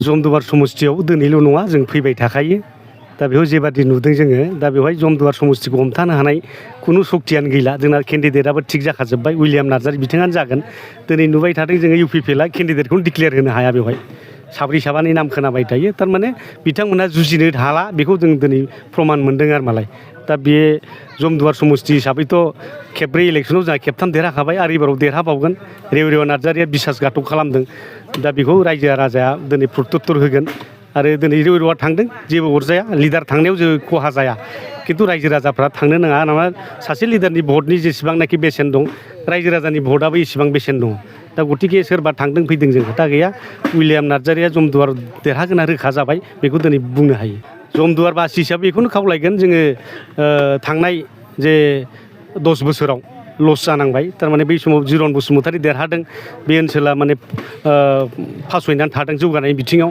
जमदुवार समस्तियाव दिनैल' नङा जों फैबाय थाखायो दा बेयाव जेबादि नुदों जोङो दा बेवहाय जमदुवार समस्तिखौ हमथानो हानाय खुनु सक्तियानो गैला जोंना केन्डिडेटआबो थिग जाखाजोब्बाय उइलियाम नार्जारी बिथाङानो जागोन दिनै नुबाय थादों जोङो UPPLआ केन्डिडेटखौनो डिक्लेयार होनो हाया बेवहाय साब्रै साबानि नाम खोनाबाय थायो थारमाने बिथांमोना जुजिनो हाला बेखौ जों दिनै प्रमान मोनदों आरो मालाय दा बे जमदुवार समस्ति हिसाबैथ' खेबब्रै इलेक्सनाव जोंहा खेबथाम देरहाखाबाय आरो एबाराव देरहाबावगोन रेवरेवा नार्जारीया बिसासघातक खालामदों दा बेखौ रायजो राजाया दिनै प्रत्युत्तर होगोन आरो दिनै रेवरेवा थांदों जेबो अरजाया लिडार थांनायाव जेबो खहा जाया खिन्थु रायजो राजाफ्रा थांनो नाङा नामा सासे लिडारनि भटनि जेसेबांनाखि बेसेन दं रायजो राजानि भटआबो इसेबां बेसेन दङ दा गतिके सोरबा थांदों फैदों जों खोथा गैया उइलियाम नार्जारीया जमदुवार देरहागोना रोखा जाबाय बेखौ दिनै बुंनो हायो जमदुवार बासि हिसाबै बेखौनो खावलायगोन जोङो थांनाय जे 10 बोसोराव लस जानांबाय थारमाने बै समाव जिरन बसुमतारी देरहादों बे ओनसोला माने फासयनानै थादों जौगानाय बिथिङाव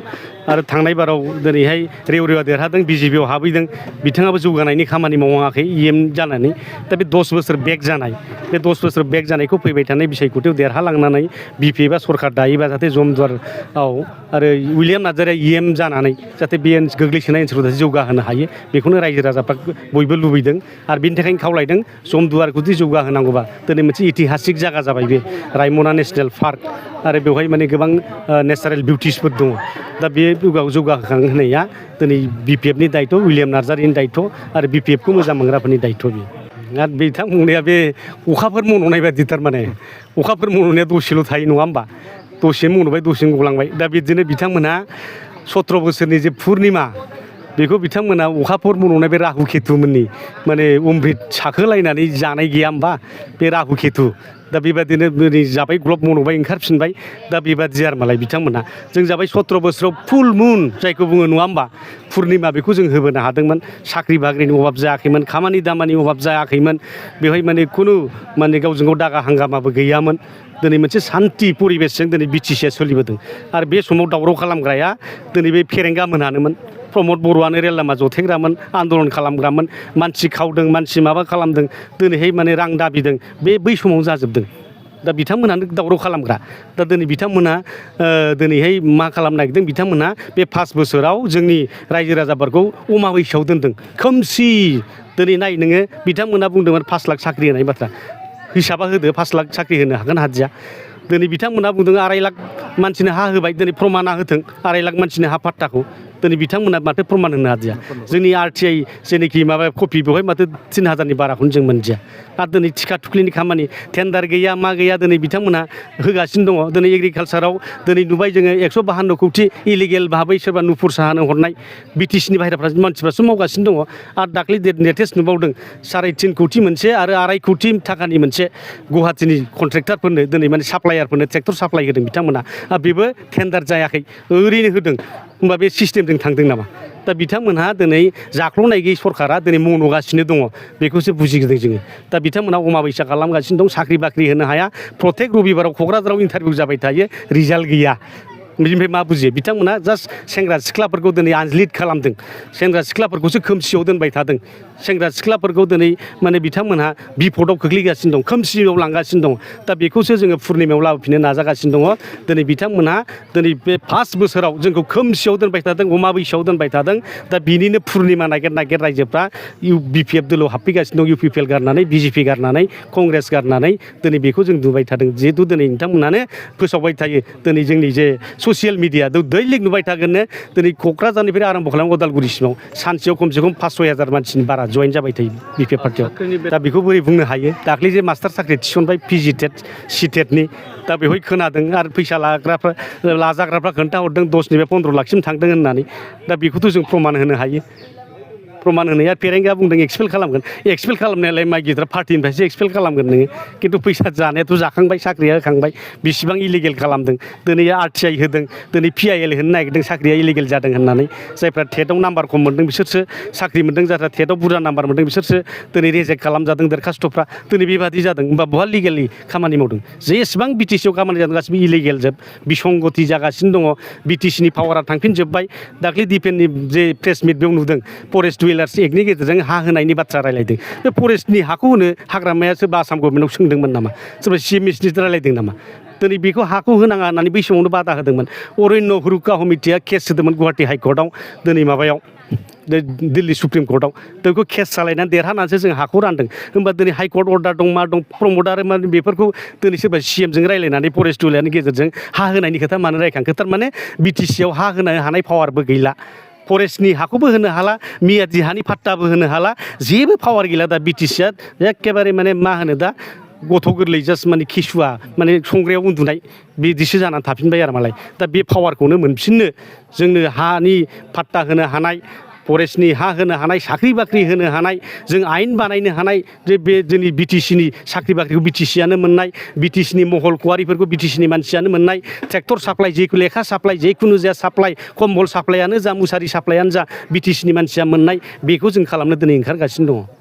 आरो थांनाय बाराव दिनैहाय रेवरेवा देरहादों BJPआव हाबहैदों बिथाङाबो जौगानायनि खामानि मावाखै EM जानानै दा बे 10 बोसोर बेक जानाय बे 10 बोसोर बेक जानायखौ फैबाय थानाय बिसायख'थियाव देरहालांनानै BP एबा सरकार दायोबा जाहाथे जमदुवाराव आरो उइलियाम नार्जारीया EM जानानै जाहाथे बे गोग्लैसोनाय ओनसोलखौ जौगाहोनो हायो बेखौनो रायजो राजाफ्रा बयबो लुबैदों आरो बेनि थाखायनो खावलायदों जमदुवारखौ जुदि जौगाहोनांगौबा दिनै मोनसे इतिहासिक जायगा जाबाय बे रायमना नेसनेल पार्क आरो बेवहाय माने गोबां नेचारेल बिउटिसफोर दङ दा बे जौगाहोनाया दिनै BPFनि दायथ' उइलियाम नार्जारीनि दायथ' आरो BPFखौ मोजां मोनग्राफोरनि दायथ' बेयो आरो बिथां बुंनाया बे अखाफोर मन'नाय बायदि थारमाने अखाफोर मन'नाया दसेल' थायो नङा होमबा दसेनो मन'बाय दसेनो गलांबाय दा बिदिनो बिथांमोनहा 17 बोसोरनि जे पुर्निमा बेखौ बिथांमोना अखाफोर मन'नाय बे राहु केतुमोननि माने अमृत साखोलायनानै जानाय गैया होमबा बे राहु केतु दा बेबादिनो दिनै जाबाय ग्लब मन'बाय ओंखारफिनबाय दा बेबादि आरो मालाय बिथांमोना जों जाबाय 17 बोसोराव फुल मुन जायखौ बुङो नङा होमबा पुर्निमा बेखौ जों होबोनो हादोंमोन साख्रि बाख्रिनि अभाब जायाखैमोन खामानि दामानि अभाब जायाखैमोन बेवहाय माने खुनु माने गावजों गाव दागा हांगामाबो गैयामोन दिनै मोनसे सान्थि परिबेसजों दिनै BTCआ सोलिबोदों आरो बे समाव दावराव खालामग्राया दिनै बे फेरेंगा मोनहानोमोन प्रमद बर'आनो रेल लामा जथेग्रामोन आन्दलन खालामग्रामोन मानसि खावदों मानसि माबा खालामदों दिनैहाय माने रां दाबिदों बे बै समाव जाजोबदों दा बिथांमोनानो दावराव खालामग्रा दा दिनै बिथांमोना दिनैहाय मा खालामनो नागिरदों बिथांमोना बे 5 बोसोराव जोंनि रायजो राजाफोरखौ अमाबैसायाव दोनदों खोमसि दिनै नाय नोङो बिथांमोना बुंदोंमोन 5 लाख साख्रि होनाय बाथ्रा हिसाबा होदो 5 लाख साख्रि होनो हागोन हादिया दिनै बिथांमोना बुंदों 2.5 लाख मानसिनो हा होबाय दिनै प्रमाना होथों 2.5 लाख मानसिनो हा पाट्टाखौ दिनै बिथांमोना माथो प्रमान होनो हादिया जोंनि RTI जेनोखि माबा कपि बेवहाय माथो 3000नि बाराखौनो जों मोनदिया आरो दिनै टिका थुख्लिनि खामानि टेन्डार गैया मा गैया दिनै बिथांमोना होगासिनो दङ दिनै एग्रिकालसाराव दिनै नुबाय जोङो 152 कौटि इलिगेल भाबै सोरबा नुपुर साहानो हरनाय BTCनि बाहेराफ्रा मानसिफ्रासो मावगासिनो दङ आरो दाख्लै लेटेस्ट नुबावदों 3.5 कौटि मोनसे आरो 2.5 कौटि थाखानि मोनसे गुवाहाटीनि कन्ट्रेक्टरफोरनो दिनै माने साप्लायारफोरनो ट्रेक्टर साप्लाय होदों बिथांमोना आरो बेबो टेन्डार जायाखै ओरैनो होदों होमबा बे सिस्टेमजों थांदों नामा दा बिथांमोनहा दिनै जाख्ल'नाय गैयै सरकारा दिनै मन'गासिनो दङ बेखौसो बुजिगोदों जोङो दा बिथांमोनहा अमाबैसा खालामगासिनो दं साख्रि बाख्रि होनो हाया प्रत्येक रबिबाराव क'क्राझाराव इन्टारभिउ जाबाय थायो रिजाल्ट गैया बिनिफ्राय मा बुजियो बिथांमोना जास्ट सेंग्रा सिख्लाफोरखौ दिनै आनलिड खालामदों सेंग्रा सिख्लाफोरखौसो खोमसियाव दोनबाय थादों सेंग्रा सिख्लाफोरखौ दिनै माने बिथांमोनहा बिपदआव खोख्लैगासिनो दं खोमसियाव लांगासिनो दं दा बेखौसो जोङो पुर्निमायाव लाबोफिननो नाजागासिनो दङ दिनै बिथांमोनहा दिनै बे 5 बोसोराव जोंखौ खोमसियाव दोनबाय थादों अमाबैसायाव दोनबाय थादों दा बिनिनो पुर्निमा नागिर रायजोफ्रा BPF दोलोआव हाबफैगासिनो दं UPPL गारनानै BJP गारनानै कंग्रेस गारनानै दिनै बेखौ जों नुबाय थादों जिहेतु दिनै बिथांमोनानो फोसावबाय थायो दिनै जोंनि जे ससियेल मिडिया दैलिक नुबाय थागोननो दिनै क'क्राझारनिफ्राय आरम्भ खालामो उदालगुरिसिमाव सानसेयाव खमसे खम 5-6 मानसिनि बारा जइन जाबाय थायो BPF पार्टियाव दा बेखौ बोरै बुंनो हायो दाख्लै जे मास्टार साख्रि थिसनबाय PG टेट CTETनि दा बेवहाय खोनादों आरो फैसा लाजाग्राफ्रा खोन्थाहरदों 10निफ्राय 15 लाखसिम थांदों होननानै दा बेखौथ' जों प्रमान होनो हायो प्रमान होनाया फेरेंगा बुंदों एक्सपेल खालामगोन एक्सपेल खालामनायालाय माइ गिदिरा पार्टिनिफ्रायसो एक्सपेल खालामगोन नोङो खिन्थु फैसा जानायाथ' जाखांबाय साख्रिया होखांबाय बेसेबां इलिगेल खालामदों दिनै RTI होदों दिनै PIL होनो नागिरदों साख्रिया इलिगेल जादों होननानै जायफ्रा टेटआव नाम्बार खम मोनदों बिसोरसो साख्रि मोनदों जायफ्रा टेटआव बुरजा नाम्बार मोनदों बिसोरसो दिनै रिजेक्ट खालामजादों दरखास्थ'फ्रा दिनै बेबादि जादों होमबा बहा लिगेलि खामानि मावदों जेसेबां BTCआव खामानि जादों गासिबो इलिगेल जोब बिसंगति जागासिनो दङ BTCनि पावारा थांफिनजोब्बाय दाख्लै डिफेन्सनि जे प्रेस मिट बेयाव नुदों फरेस्ट डुवेलार्स एक्टनि गेजेरजों हा होनायनि बाथ्रा रायलायदों बे फरेस्टनि हाखौ होनो हाग्रामाया सोरबा आसाम गभर्नमेन्टआव सोंदोंमोन नामा सोरबा CM मिनिस्टार रायलायदों नामा दिनै बेखौ हाखौ होनाङा होननानै बै समावनो बादा होदोंमोन अरण्य हुरुका कमिटिया केस होदोंमोन गुवाहाटि हाइकर्टआव दिनै माबायाव दिल्ली सुप्रिम कर्टआव दा बेखौ केस सालायनानै देरहानानैसो जों हाखौ रानदों होमबा दिनै हाइकर्ट अर्डार दं मा दं प्रमटार माने बेफोरखौ दिनै सोरबा CMजों रायज्लायनानै फरेस्ट विलारनि गेजेरजों हा होनायनि खोथा मानो रायखांखो थारमाने BTCआव हा होनो हानाय पावारबो गैला फरेस्टनि हाखौबो होनो हाला मियादि हानि फाट्टाबो होनो हाला जेबो पावार गैला दा BTCआ एखेबारे माने मा होनो दा गथ' गोरलै जास्ट माने खिसुआ माने संग्रायाव उन्दुनाय बिदिसो जानानै थाफिनबाय आरो मालाय दा बे पावारखौनो मोनफिननो जोंनो हानि फाट्टा होनो हानाय फरेस्टनि हा होनो हानाय साख्रि बाख्रि होनो हानाय जों आयेन बानायनो हानाय जे बे जोंनि BTCनि साख्रि बाख्रिखौ BTCआनो मोननाय BTCनि महल कुवारिफोरखौ BTCनि मानसियानो मोननाय ट्रेक्टर साप्लाइ जेखुनु लेखा साप्लाइ जेखुनु जाया साप्लाइ कम्बल साप्लाइयानो जा मुसारि साप्लाइयानो जा BTCनि मानसिया मोननाय बेखौ जों खालामनो दिनै ओंखारगासिनो दङ